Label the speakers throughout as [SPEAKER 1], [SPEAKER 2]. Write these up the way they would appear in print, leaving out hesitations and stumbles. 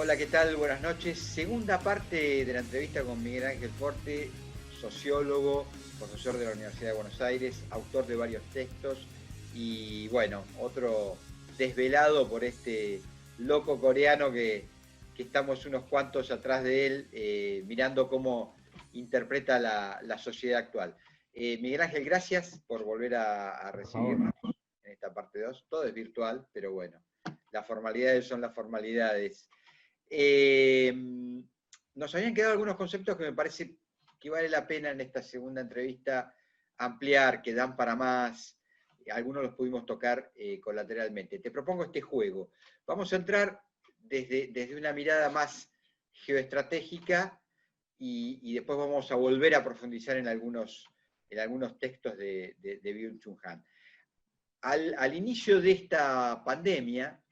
[SPEAKER 1] Hola, ¿qué tal? Buenas noches. Segunda parte de la entrevista con Miguel Ángel Forte, sociólogo, profesor de la Universidad de Buenos Aires, autor de varios textos y, bueno, otro desvelado por este loco coreano que estamos unos cuantos atrás de él, mirando cómo interpreta la sociedad actual. Miguel Ángel, gracias por volver a recibirnos en esta parte 2. Todo es virtual, pero bueno, las formalidades son las formalidades. Nos habían quedado algunos conceptos que me parece que vale la pena en esta segunda entrevista ampliar, que dan para más. Algunos los pudimos tocar colateralmente. Te propongo este juego. Vamos a entrar desde una mirada más geoestratégica y después vamos a volver a profundizar en algunos textos de Byung-Chul Han. Al inicio de esta pandemia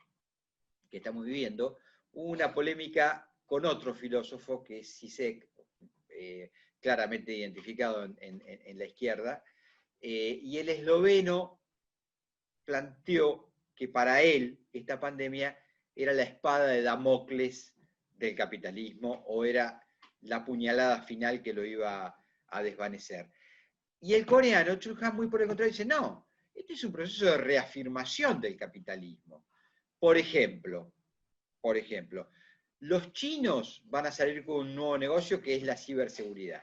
[SPEAKER 1] que estamos viviendo, hubo una polémica con otro filósofo que es Zizek, claramente identificado en la izquierda, y el esloveno planteó que para él esta pandemia era la espada de Damocles del capitalismo o era la puñalada final que lo iba a desvanecer. Y el coreano, Chul Han, muy por el contrario, dice, no, este es un proceso de reafirmación del capitalismo. Por ejemplo, los chinos van a salir con un nuevo negocio que es la ciberseguridad.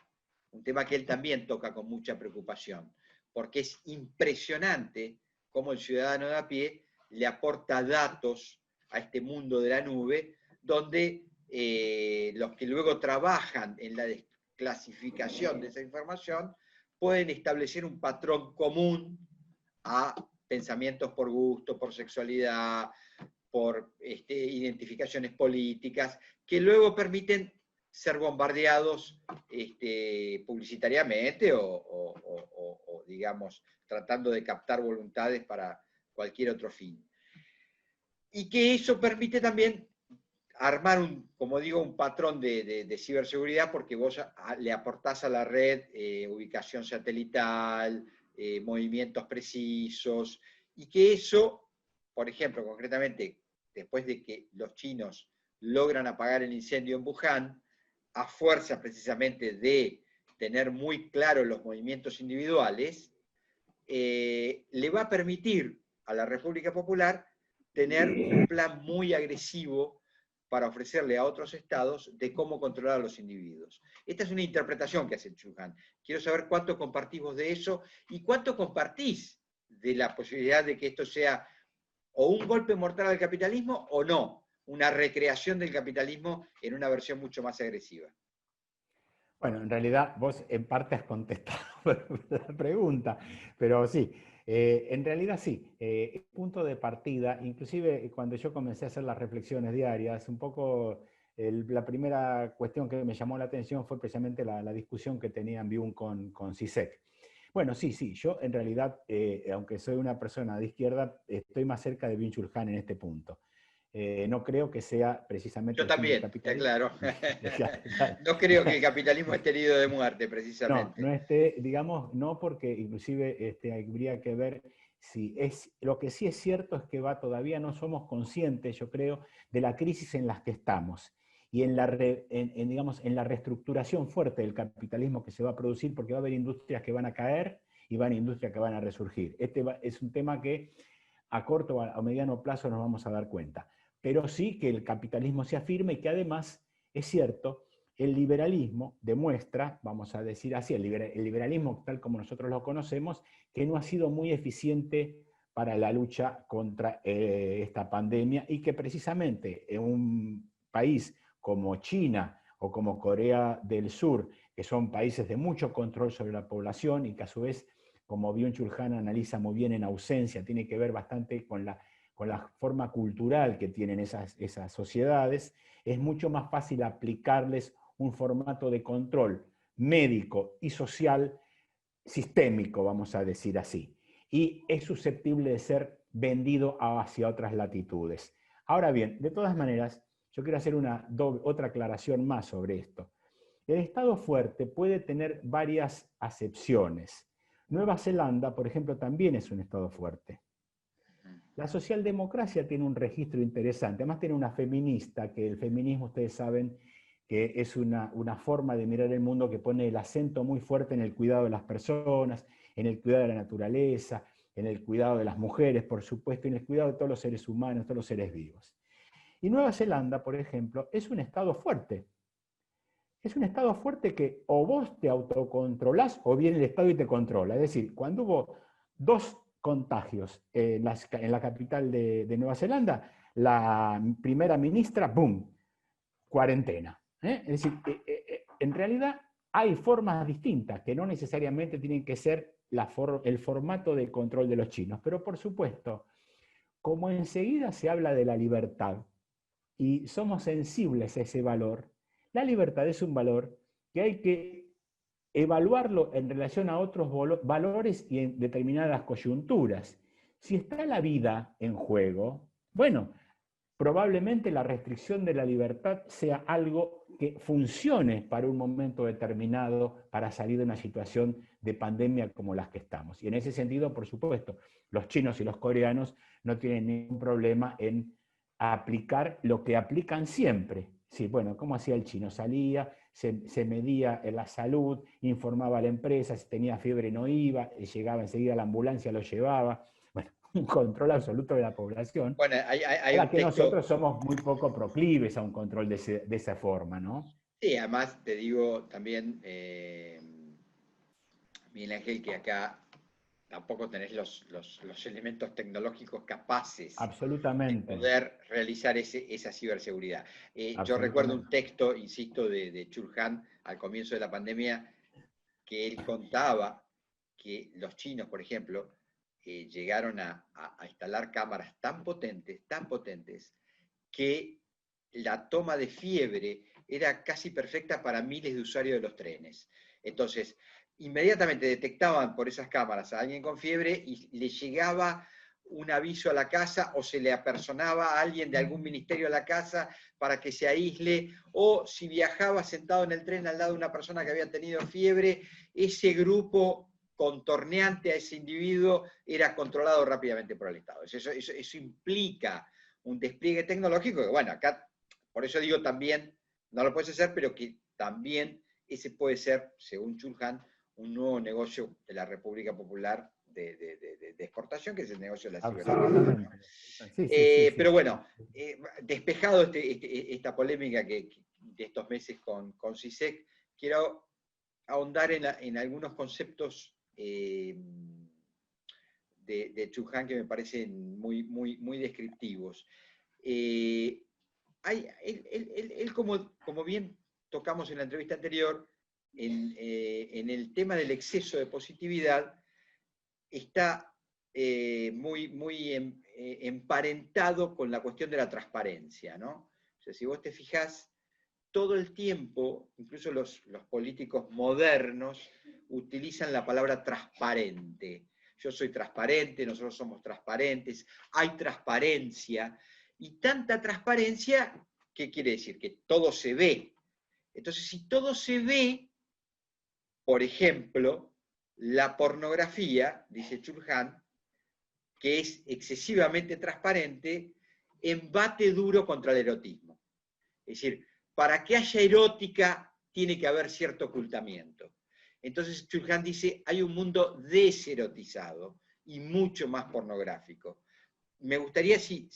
[SPEAKER 1] Un tema que él también toca con mucha preocupación, porque es impresionante cómo el ciudadano de a pie le aporta datos a este mundo de la nube, donde los que luego trabajan en la desclasificación de esa información pueden establecer un patrón común a pensamientos por gusto, por sexualidad, por identificaciones políticas, que luego permiten ser bombardeados publicitariamente o, digamos, tratando de captar voluntades para cualquier otro fin. Y que eso permite también armar, como digo, un patrón de ciberseguridad porque vos le aportás a la red ubicación satelital, movimientos precisos, y que eso, por ejemplo, concretamente, después de que los chinos logran apagar el incendio en Wuhan, a fuerza precisamente de tener muy claros los movimientos individuales, le va a permitir a la República Popular tener un plan muy agresivo para ofrecerle a otros estados de cómo controlar a los individuos. Esta es una interpretación que hace Chul Han. Quiero saber cuánto compartís vos de eso y cuánto compartís de la posibilidad de que esto sea o un golpe mortal al capitalismo o no, una recreación del capitalismo en una versión mucho más agresiva.
[SPEAKER 2] Bueno, en realidad vos en parte has contestado la pregunta, pero sí, en realidad sí, el punto de partida, inclusive cuando yo comencé a hacer las reflexiones diarias, un poco la primera cuestión que me llamó la atención fue precisamente la discusión que tenían Byung con Zizek. Bueno, sí, yo en realidad, aunque soy una persona de izquierda, estoy más cerca de Byung-Chul Han en este punto. No creo que sea precisamente
[SPEAKER 1] Yo
[SPEAKER 2] el fin del
[SPEAKER 1] también,
[SPEAKER 2] capitalismo.
[SPEAKER 1] claro. No creo que el capitalismo esté herido de muerte,
[SPEAKER 2] No,
[SPEAKER 1] precisamente.
[SPEAKER 2] no esté, digamos, no porque inclusive habría que ver si es, lo que sí es cierto es que todavía no somos conscientes, yo creo, de la crisis en la que estamos y digamos, en la reestructuración fuerte del capitalismo que se va a producir, porque va a haber industrias que van a caer y van a industrias que van a resurgir. Es un tema que a corto o a mediano plazo nos vamos a dar cuenta, pero sí que el capitalismo se afirma y que además es cierto, el liberalismo demuestra, vamos a decir así, el liberalismo tal como nosotros lo conocemos, que no ha sido muy eficiente para la lucha contra esta pandemia y que precisamente en un país como China o como Corea del Sur, que son países de mucho control sobre la población y que a su vez, como Byung-Chul Han analiza muy bien en ausencia, tiene que ver bastante con la forma cultural que tienen esas sociedades, es mucho más fácil aplicarles un formato de control médico y social sistémico, vamos a decir así, y es susceptible de ser vendido hacia otras latitudes. Ahora bien, de todas maneras, yo quiero hacer otra aclaración más sobre esto. El Estado fuerte puede tener varias acepciones. Nueva Zelanda, por ejemplo, también es un Estado fuerte. La socialdemocracia tiene un registro interesante, además tiene una feminista, que el feminismo ustedes saben que es una forma de mirar el mundo que pone el acento muy fuerte en el cuidado de las personas, en el cuidado de la naturaleza, en el cuidado de las mujeres, por supuesto, y en el cuidado de todos los seres humanos, todos los seres vivos. Y Nueva Zelanda, por ejemplo, es un estado fuerte. Es un estado fuerte que o vos te autocontrolás o viene el estado y te controla. Es decir, cuando hubo 2 contagios en la capital de Nueva Zelanda, la primera ministra, ¡boom!, cuarentena. Es decir, en realidad hay formas distintas que no necesariamente tienen que ser el formato de control de los chinos, pero por supuesto, como enseguida se habla de la libertad y somos sensibles a ese valor, la libertad es un valor que hay que evaluarlo en relación a otros valores y en determinadas coyunturas. Si está la vida en juego, bueno, probablemente la restricción de la libertad sea algo que funcione para un momento determinado para salir de una situación de pandemia como las que estamos. Y en ese sentido, por supuesto, los chinos y los coreanos no tienen ningún problema en aplicar lo que aplican siempre. Sí, bueno, ¿cómo hacía el chino? Salía, se medía en la salud, informaba a la empresa, si tenía fiebre no iba, llegaba enseguida la ambulancia, lo llevaba. Bueno, un control absoluto de la población.
[SPEAKER 1] Bueno, hay
[SPEAKER 2] Ahora
[SPEAKER 1] un
[SPEAKER 2] que
[SPEAKER 1] texto,
[SPEAKER 2] nosotros somos muy poco proclives a un control de esa forma, ¿no?
[SPEAKER 1] sí, además te digo también, Miguel Ángel, que acá tampoco tenés los elementos tecnológicos capaces de
[SPEAKER 2] Absolutamente,
[SPEAKER 1] poder realizar esa ciberseguridad. Yo recuerdo un
[SPEAKER 2] absolutamente.
[SPEAKER 1] texto, insisto, de Chul Han al comienzo de la pandemia, que él contaba que los chinos, por ejemplo, llegaron a instalar cámaras tan potentes, que la toma de fiebre era casi perfecta para miles de usuarios de los trenes. Entonces, inmediatamente detectaban por esas cámaras a alguien con fiebre y le llegaba un aviso a la casa o se le apersonaba a alguien de algún ministerio a la casa para que se aísle, o si viajaba sentado en el tren al lado de una persona que había tenido fiebre, ese grupo contorneante a ese individuo era controlado rápidamente por el Estado. Eso implica un despliegue tecnológico que, bueno, acá, por eso digo también, no lo puedes hacer, pero que también ese puede ser, según Chul Han, un nuevo negocio de la República Popular de exportación, que es el negocio de la ciberseguridad, ¿no?
[SPEAKER 2] Absolutamente. Sí, sí, sí, sí.
[SPEAKER 1] Pero bueno, despejado esta polémica de estos meses con CISEC, quiero ahondar en algunos conceptos de Chul Han que me parecen muy descriptivos. Él, como bien tocamos en la entrevista anterior, en el tema del exceso de positividad, está muy emparentado con la cuestión de la transparencia, ¿no? O sea, si vos te fijás, todo el tiempo, incluso los políticos modernos, utilizan la palabra transparente. Yo soy transparente, nosotros somos transparentes, hay transparencia, y tanta transparencia, ¿qué quiere decir? Que todo se ve. Entonces, si todo se ve, por ejemplo, la pornografía, dice Chul Han, que es excesivamente transparente, embate duro contra el erotismo. Es decir, para que haya erótica tiene que haber cierto ocultamiento. Entonces Chul Han dice, hay un mundo deserotizado y mucho más pornográfico. Me gustaría, si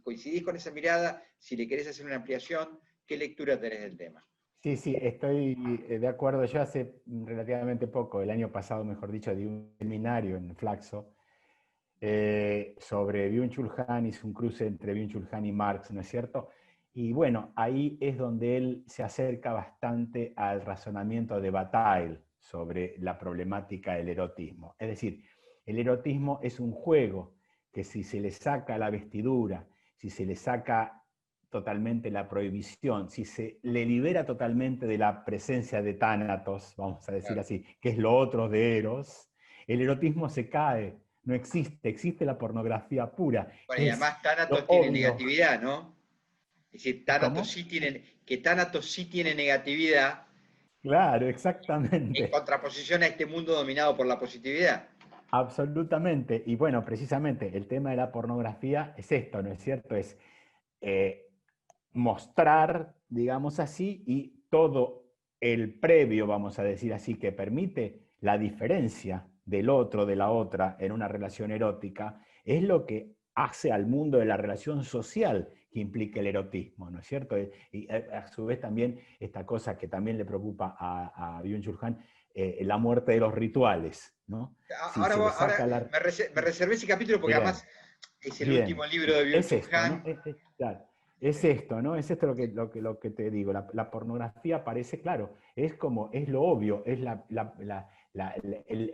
[SPEAKER 1] coincidís con esa mirada, si le querés hacer una ampliación, ¿qué lectura tenés del tema?
[SPEAKER 2] Sí, sí, estoy de acuerdo. Yo hace relativamente poco, el año pasado, mejor dicho, di un seminario en Flaxo sobre Byung-Chul Han, hizo un cruce entre Byung-Chul Han y Marx, ¿no es cierto? Y bueno, ahí es donde él se acerca bastante al razonamiento de Bataille sobre la problemática del erotismo. Es decir, el erotismo es un juego que si se le saca la vestidura, si se le saca totalmente la prohibición, si se le libera totalmente de la presencia de tánatos, vamos a decir así, que es lo otro de Eros, el erotismo se cae, no existe, existe la pornografía pura.
[SPEAKER 1] Bueno, y
[SPEAKER 2] Es
[SPEAKER 1] además
[SPEAKER 2] lo
[SPEAKER 1] Tánatos tiene
[SPEAKER 2] obvio.
[SPEAKER 1] negatividad, ¿no? Es decir,
[SPEAKER 2] ¿Cómo?
[SPEAKER 1] Tánatos sí tiene negatividad
[SPEAKER 2] Claro,
[SPEAKER 1] en
[SPEAKER 2] exactamente.
[SPEAKER 1] contraposición a este mundo dominado por la positividad.
[SPEAKER 2] Absolutamente. Y bueno, precisamente el tema de la pornografía es esto, ¿no es cierto? Es eh, mostrar, digamos así, y todo el previo, vamos a decir así, que permite la diferencia del otro, de la otra, en una relación erótica, es lo que hace al mundo de la relación social que implica el erotismo, ¿no es cierto? Y a su vez también esta cosa que también le preocupa a Byung-Chul Han, la muerte de los rituales, ¿no? Si
[SPEAKER 1] Ahora,
[SPEAKER 2] se le
[SPEAKER 1] ahora
[SPEAKER 2] saca la...
[SPEAKER 1] me reservé ese capítulo porque
[SPEAKER 2] Bien.
[SPEAKER 1] además es el
[SPEAKER 2] Bien,
[SPEAKER 1] último libro
[SPEAKER 2] bien.
[SPEAKER 1] de
[SPEAKER 2] Es
[SPEAKER 1] Byung-Chul
[SPEAKER 2] esto, ¿no?
[SPEAKER 1] Han.
[SPEAKER 2] Claro, es esto, ¿no? Es esto lo que te digo. La pornografía parece, claro, es como, es lo obvio, es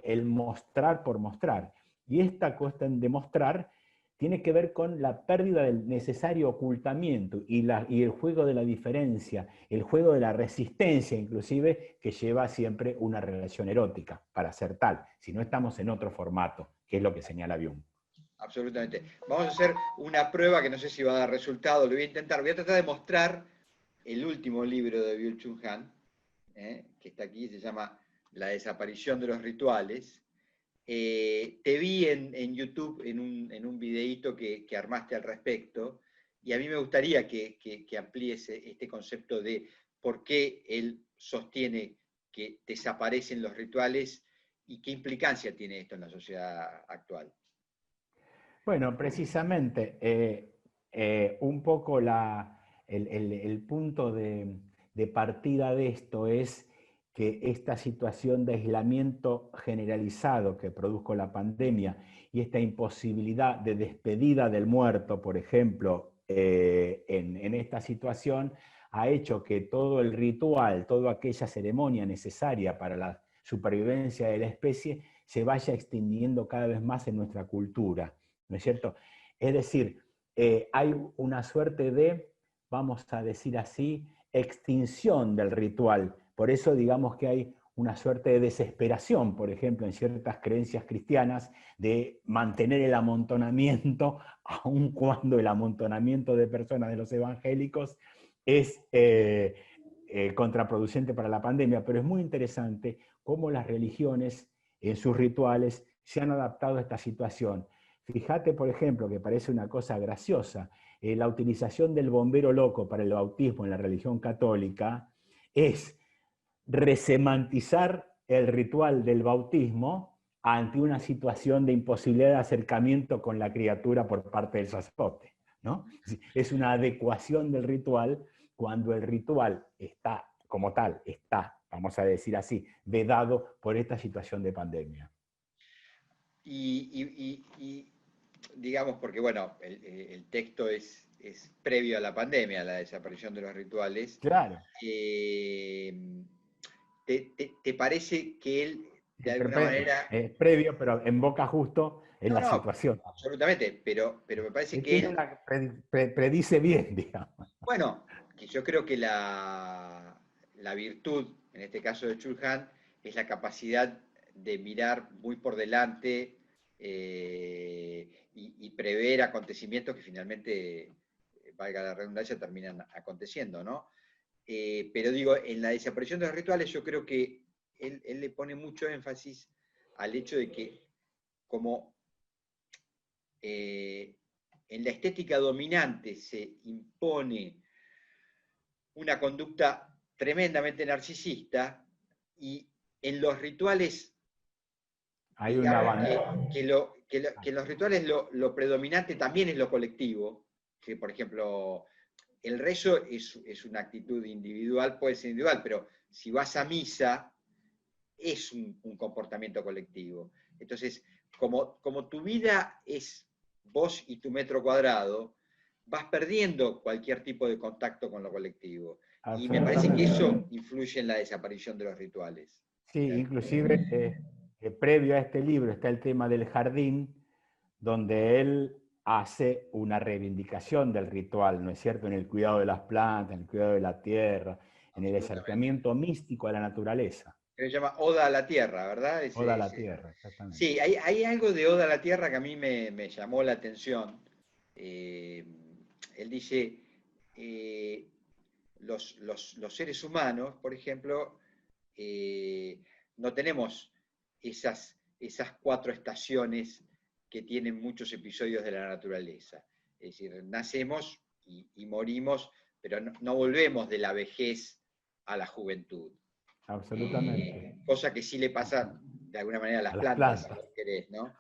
[SPEAKER 2] el mostrar por mostrar. Y esta cuestión de mostrar tiene que ver con la pérdida del necesario ocultamiento y el juego de la diferencia, el juego de la resistencia, inclusive, que lleva siempre una relación erótica para ser tal, si no estamos en otro formato, que es lo que señala Byung.
[SPEAKER 1] Absolutamente. Vamos a hacer una prueba que no sé si va a dar resultado, lo voy a intentar. Voy a tratar de mostrar el último libro de Byung-Chul Han, que está aquí, se llama La desaparición de los rituales. Te vi en YouTube en un videíto que armaste al respecto, y a mí me gustaría que amplíes este concepto de por qué él sostiene que desaparecen los rituales y qué implicancia tiene esto en la sociedad actual.
[SPEAKER 2] Bueno, precisamente, un poco el punto de partida de esto es que esta situación de aislamiento generalizado que produjo la pandemia y esta imposibilidad de despedida del muerto, por ejemplo, en esta situación, ha hecho que todo el ritual, toda aquella ceremonia necesaria para la supervivencia de la especie, se vaya extendiendo cada vez más en nuestra cultura. ¿No es cierto? Es decir, hay una suerte de, vamos a decir así, extinción del ritual. Por eso digamos que hay una suerte de desesperación, por ejemplo, en ciertas creencias cristianas, de mantener el amontonamiento, aun cuando el amontonamiento de personas de los evangélicos es contraproducente para la pandemia. Pero es muy interesante cómo las religiones en sus rituales se han adaptado a esta situación. Fíjate, por ejemplo, que parece una cosa graciosa, la utilización del bombero loco para el bautismo en la religión católica es resemantizar el ritual del bautismo ante una situación de imposibilidad de acercamiento con la criatura por parte del sacerdote, ¿no? Es una adecuación del ritual cuando el ritual está, como tal, está, vamos a decir así, vedado por esta situación de pandemia.
[SPEAKER 1] Y digamos, porque bueno, el texto es previo a la pandemia, a la desaparición de los rituales.
[SPEAKER 2] Claro.
[SPEAKER 1] eh, ¿Te parece que él, de alguna manera...
[SPEAKER 2] Previo, pero en boca justo en
[SPEAKER 1] No,
[SPEAKER 2] la
[SPEAKER 1] no,
[SPEAKER 2] situación.
[SPEAKER 1] absolutamente, pero me parece que
[SPEAKER 2] Él
[SPEAKER 1] él,
[SPEAKER 2] predice bien, digamos.
[SPEAKER 1] bueno, que yo creo que la virtud, en este caso de Chulhan, es la capacidad de mirar muy por delante y prever acontecimientos que finalmente, valga la redundancia, terminan aconteciendo, ¿no? Pero digo, en la desaparición de los rituales yo creo que él le pone mucho énfasis al hecho de que como en la estética dominante se impone una conducta tremendamente narcisista y en los rituales,
[SPEAKER 2] Hay un
[SPEAKER 1] digamos
[SPEAKER 2] abandono.
[SPEAKER 1] que en los rituales lo predominante también es lo colectivo, que por ejemplo el rezo es una actitud individual, puede ser individual, pero si vas a misa es un comportamiento colectivo. Entonces, como tu vida es vos y tu metro cuadrado, vas perdiendo cualquier tipo de contacto con lo colectivo. Y me parece que
[SPEAKER 2] Absolutamente.
[SPEAKER 1] eso influye en la desaparición de los rituales.
[SPEAKER 2] Sí, inclusive previo a este libro está el tema del jardín, donde él hace una reivindicación del ritual, ¿no es cierto? En el cuidado de las plantas, en el cuidado de la tierra, en el
[SPEAKER 1] Absolutamente.
[SPEAKER 2] acercamiento místico a la naturaleza.
[SPEAKER 1] Que se llama Oda a la Tierra, ¿verdad?
[SPEAKER 2] Oda a la tierra, exactamente.
[SPEAKER 1] Sí, hay algo de Oda a la Tierra que a mí me llamó la atención. Eh, Él dice, eh, los seres humanos, por ejemplo, no tenemos esas 4 estaciones que tienen muchos episodios de la naturaleza. Es decir, nacemos y morimos, pero no volvemos de la vejez a la juventud.
[SPEAKER 2] Absolutamente.
[SPEAKER 1] Cosa que sí le pasa de alguna manera a las plantas, si lo querés, ¿no?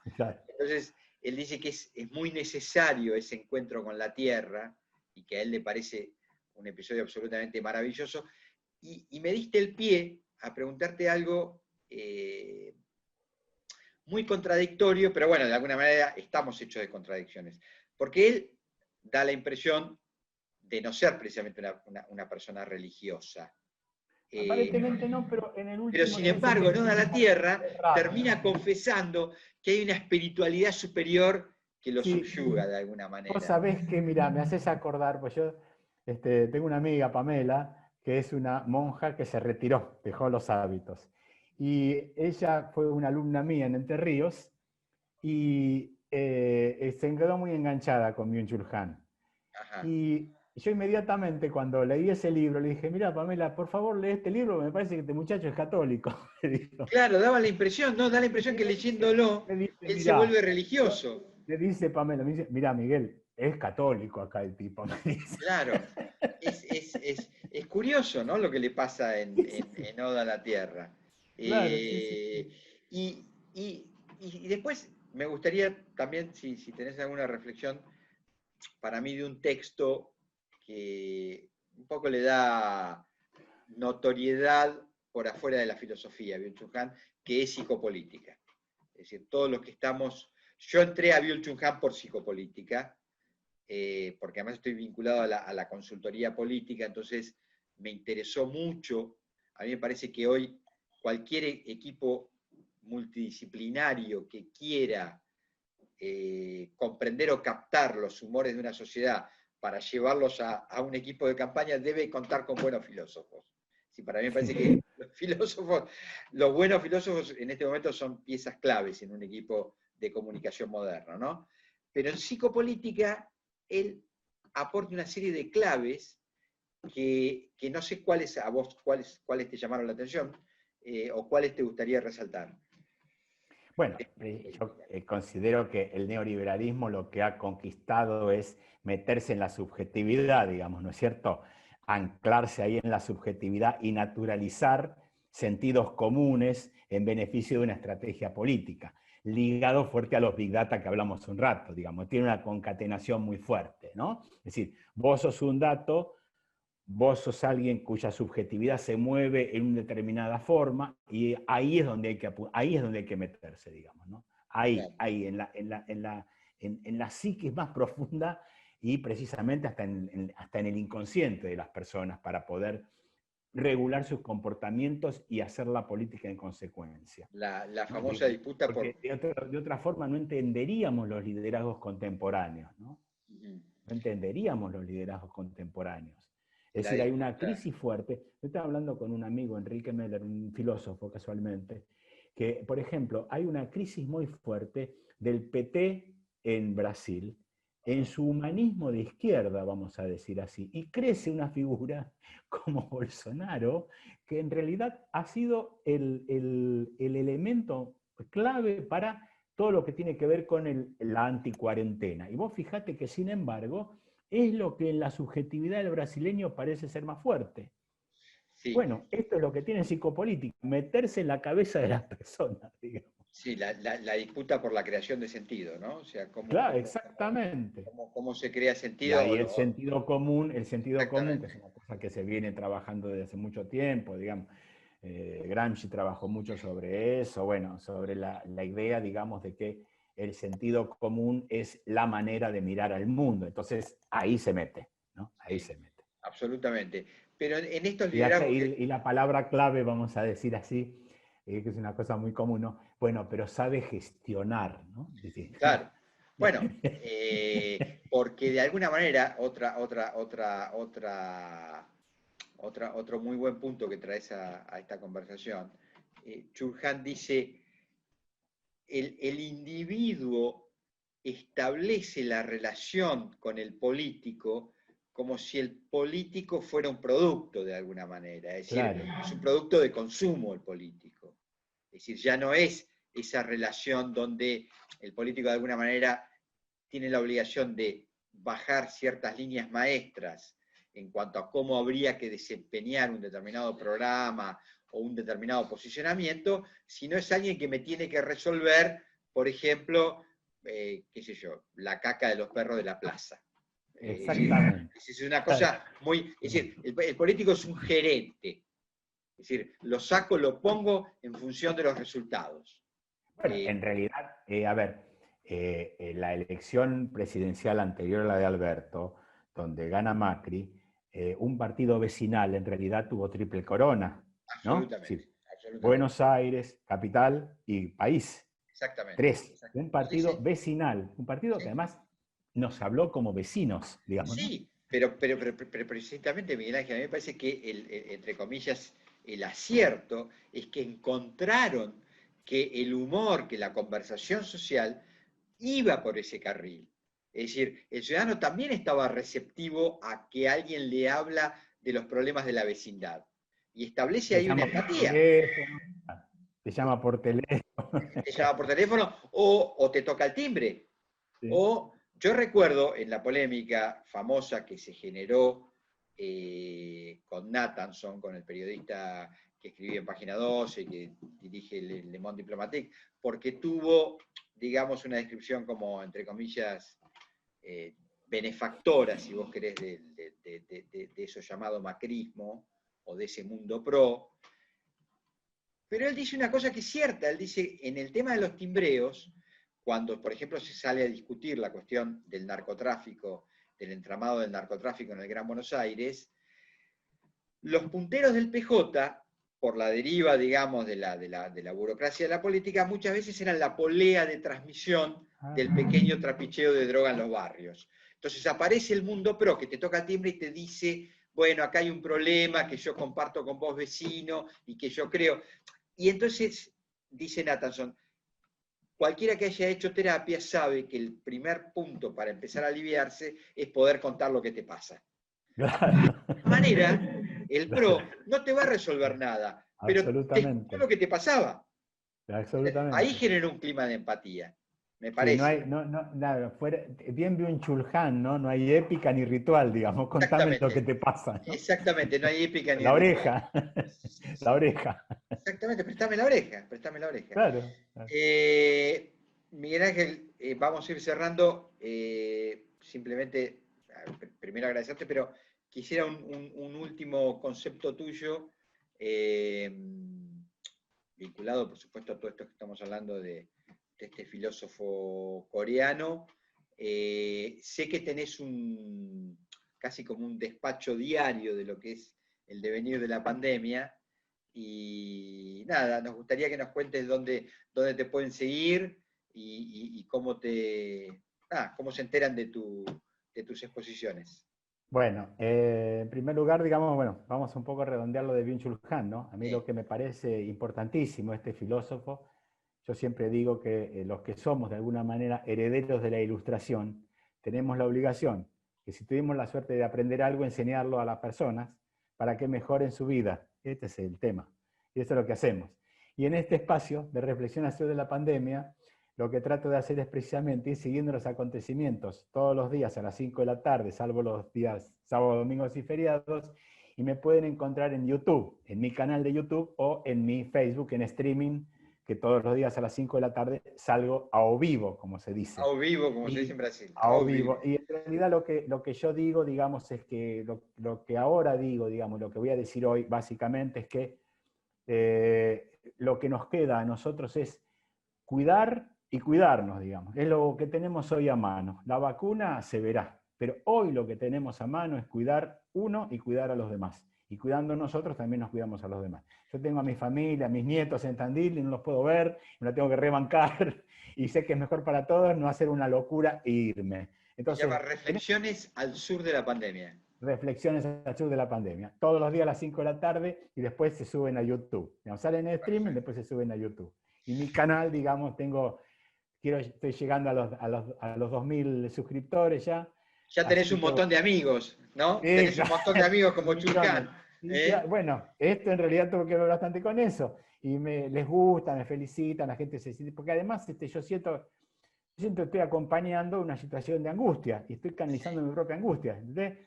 [SPEAKER 1] Entonces, él dice que es muy necesario ese encuentro con la tierra, y que a él le parece un episodio absolutamente maravilloso. Y me diste el pie a preguntarte algo muy contradictorio, pero bueno, de alguna manera estamos hechos de contradicciones. Porque él da la impresión de no ser precisamente una persona religiosa.
[SPEAKER 2] Aparentemente no, pero en el último...
[SPEAKER 1] Pero sin embargo, no da la tierra, termina confesando que hay una espiritualidad superior que lo subyuga de alguna manera.
[SPEAKER 2] Vos sabés que, mira, me haces acordar, pues yo tengo una amiga, Pamela, que es una monja que se retiró, dejó los hábitos. Y ella fue una alumna mía en Entre Ríos y se quedó muy enganchada con Byung-Chul Han. Y yo inmediatamente cuando leí ese libro le dije, mira Pamela, por favor lee este libro, me parece que este muchacho es católico.
[SPEAKER 1] Claro, daba la impresión, ¿no? Da la impresión que leyéndolo, él se vuelve religioso.
[SPEAKER 2] Le dice Pamela, me dice, mira Miguel, es católico acá el tipo, me dice.
[SPEAKER 1] Claro, es curioso, ¿no? Lo que le pasa en Oda a la Tierra.
[SPEAKER 2] Claro,
[SPEAKER 1] Y después me gustaría también, si tenés alguna reflexión, para mí de un texto que un poco le da notoriedad por afuera de la filosofía, Byung-Chul Han, que es psicopolítica. Es decir, todos los que estamos... Yo entré a Byung-Chul Han por psicopolítica, porque además estoy vinculado a la consultoría política, entonces me interesó mucho. A mí me parece que hoy cualquier equipo multidisciplinario que quiera comprender o captar los humores de una sociedad para llevarlos a un equipo de campaña debe contar con buenos filósofos. Sí, para mí me parece que los buenos filósofos en este momento son piezas claves en un equipo de comunicación moderno, ¿no? Pero en psicopolítica él aporta una serie de claves que no sé cuáles a vos, cuáles te llamaron la atención o cuáles te gustaría resaltar.
[SPEAKER 2] Bueno, yo considero que el neoliberalismo lo que ha conquistado es meterse en la subjetividad, digamos, ¿no es cierto? Anclarse ahí en la subjetividad y naturalizar sentidos comunes en beneficio de una estrategia política, ligado fuerte a los big data que hablamos un rato, digamos, tiene una concatenación muy fuerte, ¿no? Es decir, vos sos un dato, vos sos alguien cuya subjetividad se mueve en una determinada forma y ahí es donde hay que meterse, digamos, ¿no? Ahí, en la psiquis más profunda y precisamente hasta en el inconsciente de las personas para poder regular sus comportamientos y hacer la política en consecuencia.
[SPEAKER 1] La famosa disputa
[SPEAKER 2] porque de otra forma no entenderíamos los liderazgos contemporáneos, ¿no? No entenderíamos los liderazgos contemporáneos. Es decir, hay una crisis fuerte. Yo estaba hablando con un amigo, Enrique Meller, un filósofo casualmente, que, por ejemplo, hay una crisis muy fuerte del PT en Brasil, en su humanismo de izquierda, vamos a decir así, y crece una figura como Bolsonaro, que en realidad ha sido el elemento clave para todo lo que tiene que ver con la anticuarentena. Y vos fijate que, sin embargo, es lo que en la subjetividad del brasileño parece ser más fuerte. Sí. Bueno, esto es lo que tiene psicopolítica, meterse en la cabeza de las personas, digamos.
[SPEAKER 1] Sí, la disputa por la creación de sentido, ¿no? O sea,
[SPEAKER 2] claro, exactamente.
[SPEAKER 1] Cómo se crea sentido.
[SPEAKER 2] Y ahí el sentido común, que es una cosa que se viene trabajando desde hace mucho tiempo, digamos. Gramsci trabajó mucho sobre eso, bueno, sobre la idea, digamos, de que el sentido común es la manera de mirar al mundo. Entonces, ahí se mete, ¿no? Ahí se mete.
[SPEAKER 1] Absolutamente. Pero en estos liderazgos...
[SPEAKER 2] Y la palabra clave, vamos a decir así, que es una cosa muy común, ¿no? Bueno, pero sabe gestionar, ¿no? Decir,
[SPEAKER 1] claro. Bueno, porque de alguna manera, otro muy buen punto que traes a esta conversación, Chul Han dice, el individuo establece la relación con el político como si el político fuera un producto de alguna manera, es decir, es un producto de consumo el político. Es decir, ya no es esa relación donde el político de alguna manera tiene la obligación de bajar ciertas líneas maestras en cuanto a cómo habría que desempeñar un determinado programa o un determinado posicionamiento, sino es alguien que me tiene que resolver, por ejemplo, qué sé yo, la caca de los perros de la plaza.
[SPEAKER 2] Exactamente.
[SPEAKER 1] Es una cosa muy... Es decir, el político es un gerente. Es decir, lo saco, lo pongo en función de los resultados.
[SPEAKER 2] Bueno, en realidad, a ver, la elección presidencial anterior a la de Alberto, donde gana Macri, un partido vecinal en realidad tuvo triple corona, ¿no?
[SPEAKER 1] Absolutamente,
[SPEAKER 2] Sí.
[SPEAKER 1] absolutamente.
[SPEAKER 2] Buenos Aires, capital y país.
[SPEAKER 1] Exactamente.
[SPEAKER 2] 3.
[SPEAKER 1] Exactamente.
[SPEAKER 2] Un partido vecinal, un partido que además nos habló como vecinos, digamos.
[SPEAKER 1] Sí, pero precisamente, Miguel Ángel, a mí me parece que, entre comillas, el acierto es que encontraron que el humor, que la conversación social iba por ese carril. Es decir, el ciudadano también estaba receptivo a que alguien le habla de los problemas de la vecindad. Y establece ahí una empatía.
[SPEAKER 2] Te llama por teléfono.
[SPEAKER 1] Te llama por teléfono o te toca el timbre. Sí. O yo recuerdo en la polémica famosa que se generó con Nathanson, con el periodista que escribía en Página 12, que dirige Le Monde Diplomatique, porque tuvo, digamos, una descripción como, entre comillas, benefactora, si vos querés, de eso llamado macrismo, o de ese mundo pro. Pero él dice una cosa que es cierta, él dice, en el tema de los timbreos, cuando, por ejemplo, se sale a discutir la cuestión del narcotráfico, del entramado del narcotráfico en el Gran Buenos Aires, los punteros del PJ, por la deriva, digamos, de la burocracia de la política, muchas veces eran la polea de transmisión del pequeño trapicheo de droga en los barrios. Entonces aparece el mundo pro, que te toca timbre y te dice, bueno, acá hay un problema que yo comparto con vos, vecino, y que yo creo... Y entonces, dice Nathanson, cualquiera que haya hecho terapia sabe que el primer punto para empezar a aliviarse es poder contar lo que te pasa.
[SPEAKER 2] Claro.
[SPEAKER 1] De esta manera, el pro no te va a resolver nada, pero te escuchó lo que te pasaba.
[SPEAKER 2] Absolutamente.
[SPEAKER 1] Ahí generó un clima de empatía, me parece.
[SPEAKER 2] Sí, nada, bien Byung-Chul Han, ¿no? No hay épica ni ritual, digamos, contame lo que te pasa, ¿no?
[SPEAKER 1] Exactamente, no hay épica ni
[SPEAKER 2] la
[SPEAKER 1] ritual.
[SPEAKER 2] Oreja, la oreja.
[SPEAKER 1] Exactamente, préstame la oreja, préstame la oreja.
[SPEAKER 2] Claro.
[SPEAKER 1] Miguel Ángel, vamos a ir cerrando, simplemente, primero agradecerte, pero quisiera un último concepto tuyo, vinculado, por supuesto, a todo esto que estamos hablando de este filósofo coreano. Sé que tenés casi como un despacho diario de lo que es el devenir de la pandemia, y nada, nos gustaría que nos cuentes dónde te pueden seguir y cómo se enteran de tus exposiciones.
[SPEAKER 2] Bueno, en primer lugar, digamos, bueno, vamos un poco a redondear lo de Byung-Chul Han, ¿no? A mí lo que me parece importantísimo, este filósofo, yo siempre digo que los que somos de alguna manera herederos de la Ilustración, tenemos la obligación, que si tuvimos la suerte de aprender algo, enseñarlo a las personas para que mejoren su vida. Este es el tema. Y esto es lo que hacemos. Y en este espacio de reflexión acerca de la pandemia, lo que trato de hacer es precisamente ir siguiendo los acontecimientos todos los días a las 5 de la tarde, salvo los días sábados, domingos y feriados, y me pueden encontrar en YouTube, en mi canal de YouTube o en mi Facebook en streaming, que todos los días a las 5 de la tarde salgo a o vivo, como se dice.
[SPEAKER 1] A o vivo, como se dice en Brasil.
[SPEAKER 2] A o vivo. Y en realidad lo que yo digo, digamos, es que lo que ahora digo, digamos, lo que voy a decir hoy, básicamente, es que lo que nos queda a nosotros es cuidar y cuidarnos, digamos. Es lo que tenemos hoy a mano. La vacuna se verá, pero hoy lo que tenemos a mano es cuidar uno y cuidar a los demás. Y cuidando nosotros también nos cuidamos a los demás. Yo tengo a mi familia, a mis nietos en Tandil y no los puedo ver, me la tengo que rebancar y sé que es mejor para todos no hacer una locura e irme. Entonces,
[SPEAKER 1] se llama Reflexiones al sur de la pandemia.
[SPEAKER 2] Reflexiones al sur de la pandemia. Todos los días a las 5 de la tarde y después se suben a YouTube. Salen en streaming y después se suben a YouTube. Y mi canal, digamos, estoy llegando a los 2.000 suscriptores ya.
[SPEAKER 1] Ya tenés un montón de amigos, ¿no? Tenés un montón de amigos como Chul Han.
[SPEAKER 2] Bueno, esto en realidad tuvo que ver bastante con eso. Y les gusta, me felicitan, la gente se siente. Porque además yo siento que estoy acompañando una situación de angustia y estoy canalizando mi propia angustia. ¿Entendés?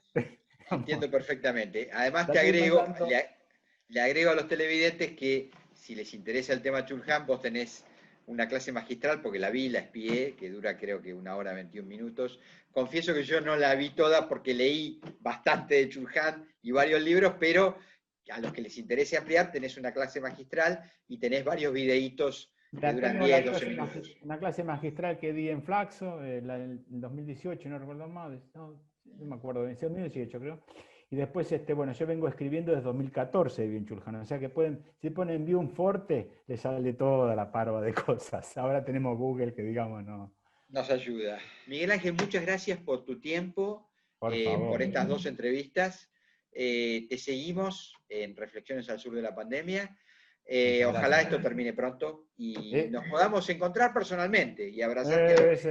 [SPEAKER 1] Entiendo perfectamente. Además,
[SPEAKER 2] Ya estoy pensando.
[SPEAKER 1] le agrego a los televidentes que si les interesa el tema Chul Han, vos tenés una clase magistral, porque la vi, la espié, que dura creo que 1 hora 21 minutos. Confieso que yo no la vi toda porque leí bastante de Chul Han y varios libros, pero a los que les interese ampliar, tenés una clase magistral y tenés varios videitos que duran 10, 12 minutos.
[SPEAKER 2] Una clase magistral que di en Flaxo, en 2018, no recuerdo más, no me acuerdo, en 2018 creo. Y después, bueno, yo vengo escribiendo desde 2014 bien Chul Han, o sea que si ponen Byung Forte, les sale toda la parva de cosas. Ahora tenemos Google que digamos no.
[SPEAKER 1] Nos ayuda. Miguel Ángel, muchas gracias por tu tiempo, por estas 2 entrevistas. Te seguimos en Reflexiones al Sur de la Pandemia. Ojalá esto termine pronto y nos podamos encontrar personalmente y abrazar, es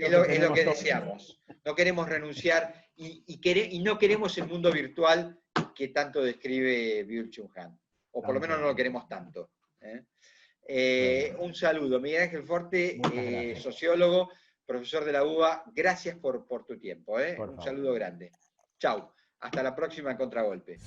[SPEAKER 1] lo que deseamos. No queremos renunciar y no queremos el mundo virtual que tanto describe Byung-Chul Han, o por lo menos no lo queremos tanto. Un saludo, Miguel Ángel Forte, sociólogo, profesor de la UBA, gracias por tu tiempo. Un saludo grande. Chau, hasta la próxima en Contragolpe.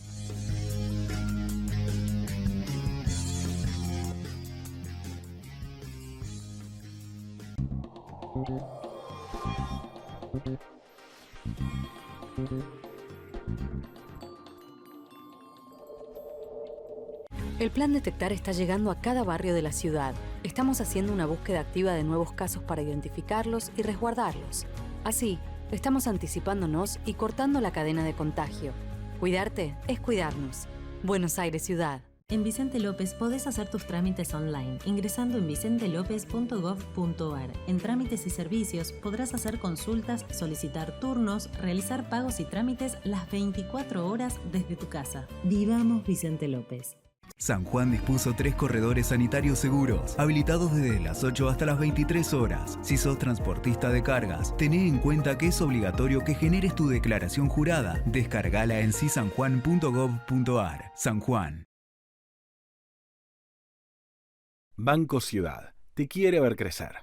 [SPEAKER 3] El Plan Detectar está llegando a cada barrio de la ciudad. Estamos haciendo una búsqueda activa de nuevos casos para identificarlos y resguardarlos. Así, estamos anticipándonos y cortando la cadena de contagio. Cuidarte es cuidarnos. Buenos Aires Ciudad.
[SPEAKER 4] En Vicente López podés hacer tus trámites online ingresando en vicentelopez.gov.ar. En Trámites y Servicios podrás hacer consultas, solicitar turnos, realizar pagos y trámites las 24 horas desde tu casa. Vivamos Vicente López.
[SPEAKER 5] San Juan dispuso 3 corredores sanitarios seguros, habilitados desde las 8 hasta las 23 horas. Si sos transportista de cargas, tené en cuenta que es obligatorio que generes tu declaración jurada. Descargala en sisanjuan.gov.ar. San Juan.
[SPEAKER 6] Banco Ciudad te quiere ver crecer.